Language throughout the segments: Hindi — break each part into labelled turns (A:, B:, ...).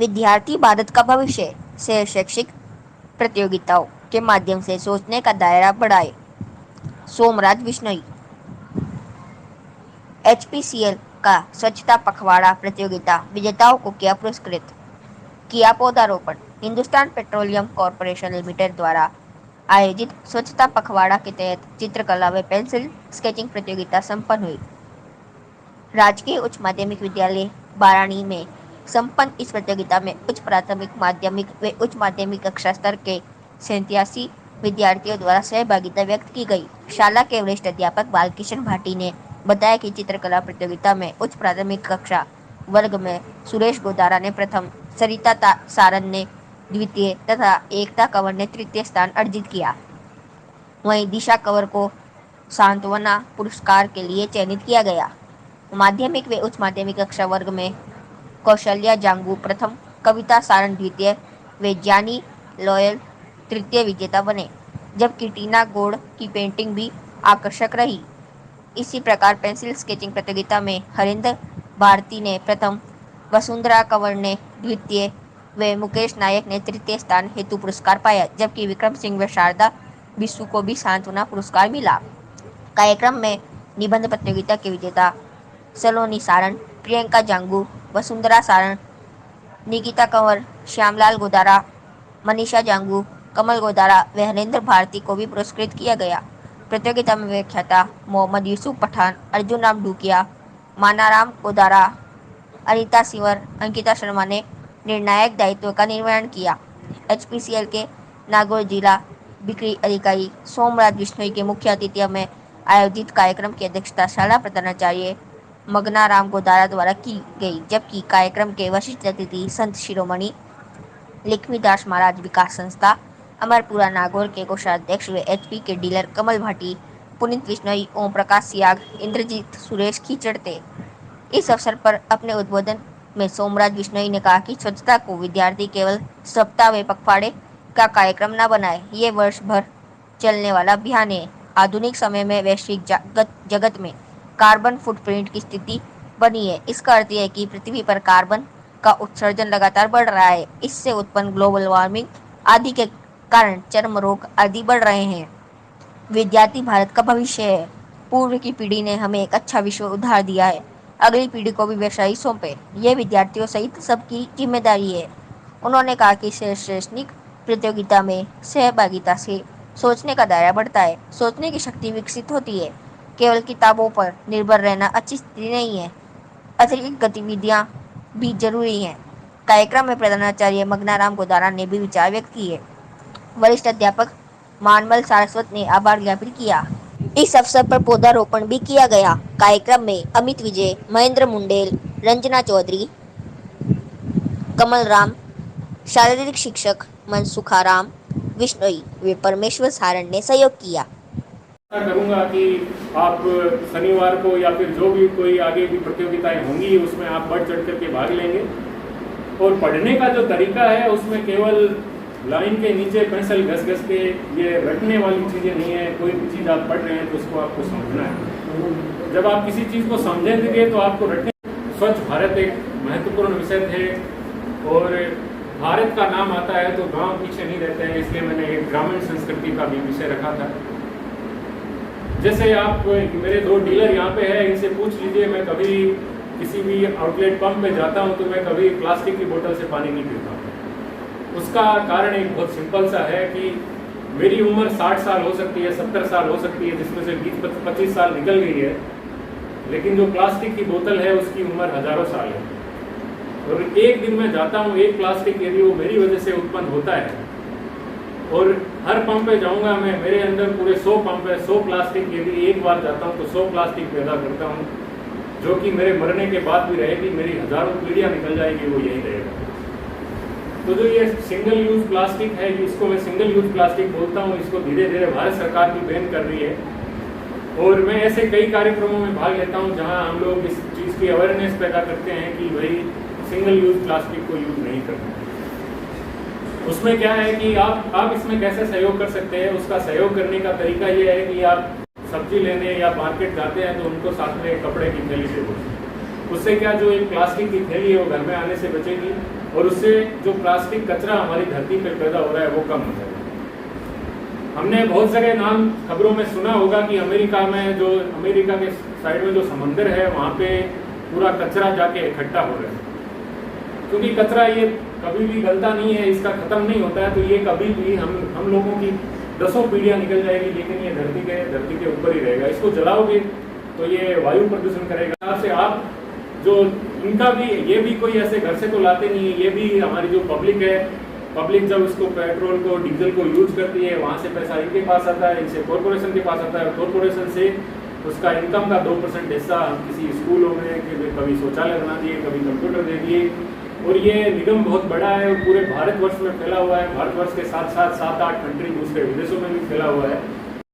A: विद्यार्थी भारत का भविष्य से शैक्षिक प्रतियोगिताओं के माध्यम से सोचने का दायरा बढ़ाए। सोमराज बिश्नोई। एचपीसीएल का स्वच्छता पखवाड़ा प्रतियोगिता विजेताओं को किया पुरस्कृत। किया पौधारोपण। हिंदुस्तान पेट्रोलियम कॉर्पोरेशन लिमिटेड द्वारा आयोजित स्वच्छता पखवाड़ा के तहत चित्रकला व पेंसिल स्केचिंग प्रतियोगिता संपन्न हुई। राजकीय उच्च माध्यमिक विद्यालय बारानी में संपन्न इस प्रतियोगिता में उच्च प्राथमिक, माध्यमिक व उच्च माध्यमिक कक्षा स्तर के 87 विद्यार्थियों द्वारा सहभागिता व्यक्त की गई। शाला के वरिष्ठ अध्यापक बालकिशन भाटी ने बताया कि चित्रकला प्रतियोगिता में उच्च प्राथमिक कक्षा वर्ग में सुरेश गोदारा ने प्रथम, सरिता सारन ने द्वितीय तथा एकता कंवर ने तृतीय स्थान अर्जित किया। वहीं दिशा कंवर को सांत्वना पुरस्कार के लिए चयनित किया गया। माध्यमिक व उच्च माध्यमिक कक्षा वर्ग में कौशल्या जांगू प्रथम, कविता सारन द्वितीय व जानी लॉयल तृतीय विजेता बने, जबकि टीना गौड़ की पेंटिंग भी आकर्षक रही। इसी प्रकार पेंसिल स्केचिंग प्रतियोगिता में हरिंदर भारती ने प्रथम, वसुंधरा कंवर ने द्वितीय व मुकेश नायक ने तृतीय स्थान हेतु पुरस्कार पाया, जबकि विक्रम सिंह व शारदा बिस्सू को भी सांत्वना पुरस्कार मिला। कार्यक्रम में निबंध प्रतियोगिता के विजेता सलोनी सारन, प्रियंका जांगू, वसुंधरा सारन, निकिता कंवर, श्यामलाल गोदारा, मनीषा जांगू, कमल गोदारा व हरिंदर भारती को भी पुरस्कृत किया गया। प्रतियोगिता में व्याख्याता मोहम्मद यूसुफ पठान, अर्जुन राम ढूकिया, मानाराम गोदारा, अनिता सिंवर, अंकिता शर्मा ने निर्णायक दायित्व का निर्वहन किया। एचपीसीएल के नागौर जिला बिक्री अधिकारी सोमराज बिश्नोई के मुख्य आतिथ्य में आयोजित कार्यक्रम की अध्यक्षता शाला प्रधानाचार्य मगनाराम गोदारा द्वारा की गई, जबकि कार्यक्रम के वरिष्ठ अतिथि संत शिरोमणि लक्ष्मीदास महाराज विकास संस्था अमरपुरा नागौर के कोषाध्यक्ष व एचपी के डीलर कमल भाटी, पुनीत बिश्नोई, ओम प्रकाश सियाग, इंद्रजीत सुरेश खींचड़ थे। इस अवसर पर अपने उद्बोधन में सोमराज बिश्नोई ने कहा कि स्वच्छता को विद्यार्थी केवल सप्ताह व पखवाड़े का कार्यक्रम न बनाए, ये वर्ष भर चलने वाला अभियान है। आधुनिक समय में वैश्विक जगत में कार्बन फुटप्रिंट की स्थिति बनी है। इसका अर्थ यह है कि पृथ्वी पर कार्बन का उत्सर्जन लगातार बढ़ रहा है। इससे उत्पन्न ग्लोबल वार्मिंग आदि के कारण चर्म रोग आदि बढ़ रहे हैं। विद्यार्थी भारत का भविष्य है। पूर्व की पीढ़ी ने हमें एक अच्छा विश्व उधार दिया है, अगली पीढ़ी को भी वैसा ही सौंपे, ये विद्यार्थियों सहित सबकी जिम्मेदारी है। उन्होंने कहा कि शैक्षणिक प्रतियोगिता में सहभागिता से सोचने का दायरा बढ़ता है, सोचने की शक्ति विकसित होती है। केवल किताबों पर निर्भर रहना अच्छी स्थिति नहीं है, अतिरिक्त गतिविधियां भी जरूरी हैं। कार्यक्रम में प्रधानाचार्य मगनाराम गोदारा ने भी विचार व्यक्त किए। वरिष्ठ अध्यापक मानमल सारस्वत ने आभार ज्ञापित किया। इस अवसर पर पौधारोपण भी किया गया। कार्यक्रम में अमित विजय, महेंद्र मुंडेल, रंजना चौधरी, कमल राम, शारीरिक शिक्षक मनसुखाराम बिश्नोई व परमेश्वर सारण ने सहयोग किया।
B: करूंगा कि आप शनिवार को या फिर जो भी कोई आगे भी प्रतियोगिताएं होंगी उसमें आप बढ़ चढ़ करके भाग लेंगे। और पढ़ने का जो तरीका है उसमें केवल लाइन के नीचे पेंसिल घस घस के ये रटने वाली चीज़ें नहीं है। कोई भी चीज़ आप पढ़ रहे हैं तो उसको आपको समझना है। जब आप किसी चीज़ को समझेंगे तो आपको रटने। स्वच्छ भारत एक महत्वपूर्ण विषय थे और भारत का नाम आता है तो गांव पीछे नहीं रहते हैं, इसलिए मैंने एक ग्रामीण संस्कृति का भी विषय रखा था। जैसे आप मेरे 2 डीलर यहाँ पे है, इनसे पूछ लीजिए, मैं कभी किसी भी आउटलेट पंप पे जाता हूँ तो मैं कभी प्लास्टिक की बोतल से पानी नहीं पीता हूँ। उसका कारण एक बहुत सिंपल सा है कि मेरी उम्र 60 साल हो सकती है, 70 साल हो सकती है, जिसमें से 20-25 साल निकल गई है, लेकिन जो प्लास्टिक की बोतल है उसकी उम्र हजारों साल है। और एक दिन मैं जाता हूँ, एक प्लास्टिक यदि वो मेरी वजह से उत्पन्न होता है और हर पंप पे जाऊंगा मैं, मेरे अंदर पूरे 100 पंप है, 100 प्लास्टिक यदि एक बार जाता हूँ तो 100 प्लास्टिक पैदा करता हूँ, जो कि मेरे मरने के बाद भी रहेगी, मेरी हजारों पीढ़ियाँ निकल जाएगी, वो यही रहेगा। तो जो ये सिंगल यूज प्लास्टिक है, इसको मैं सिंगल यूज प्लास्टिक बोलता हूँ, इसको धीरे धीरे भारत सरकार भी बैन कर रही है। और मैं ऐसे कई कार्यक्रमों में भाग लेता हूँ जहाँ हम लोग इस चीज़ की अवेयरनेस पैदा करते हैं कि भाई सिंगल यूज प्लास्टिक को यूज नहीं करना। उसमें क्या है कि आप इसमें कैसे सहयोग कर सकते हैं। उसका सहयोग करने का तरीका ये है कि आप सब्जी लेने या मार्केट जाते हैं तो उनको साथ में कपड़े की थैली से दो। उससे क्या, जो एक प्लास्टिक की थैली है वो घर में आने से बचेगी और उससे जो प्लास्टिक कचरा हमारी धरती पर पैदा हो रहा है वो कम हो जाएगा। हमने बहुत जगह नाम खबरों में सुना होगा कि अमेरिका के साइड में जो समंदर है वहाँ पे पूरा कचरा जाके इकट्ठा हो रहा है, क्योंकि कचरा ये कभी भी गलता नहीं है, इसका खत्म नहीं होता है, तो ये कभी भी हम लोगों की 10 पीढ़ियाँ निकल जाएगी, लेकिन ये धरती के ऊपर ही रहेगा। इसको जलाओगे तो ये वायु प्रदूषण करेगा। आपसे आप जो इनका भी, ये भी कोई ऐसे घर से तो लाते नहीं है, ये भी हमारी जो पब्लिक है, पब्लिक जब उसको पेट्रोल को डीजल को यूज करती है, वहाँ से पैसा इनके पास आता है, इनसे कॉरपोरेशन के पास आता है, कॉरपोरेशन से उसका इनकम का 2% हिस्सा हम किसी स्कूलों में कभी शौचालय बना दिए, कभी कंप्यूटर दे दिए, और ये निगम बहुत बड़ा है और पूरे भारतवर्ष में फैला हुआ है। भारतवर्ष के साथ साथ 7-8 कंट्री दूसरे विदेशों में भी फैला हुआ है।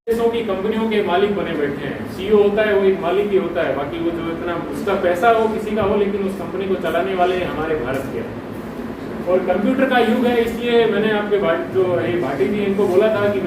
B: देशों की कंपनियों के मालिक बने बैठे हैं, सीईओ होता है वो एक मालिक ही होता है, बाकी वो जो इतना उसका पैसा हो किसी का हो, लेकिन उस कंपनी को चलाने वाले हमारे भारत के हैं। और कंप्यूटर का युग है, इसलिए मैंने आपके जो भाटी जी इनको बोला था कि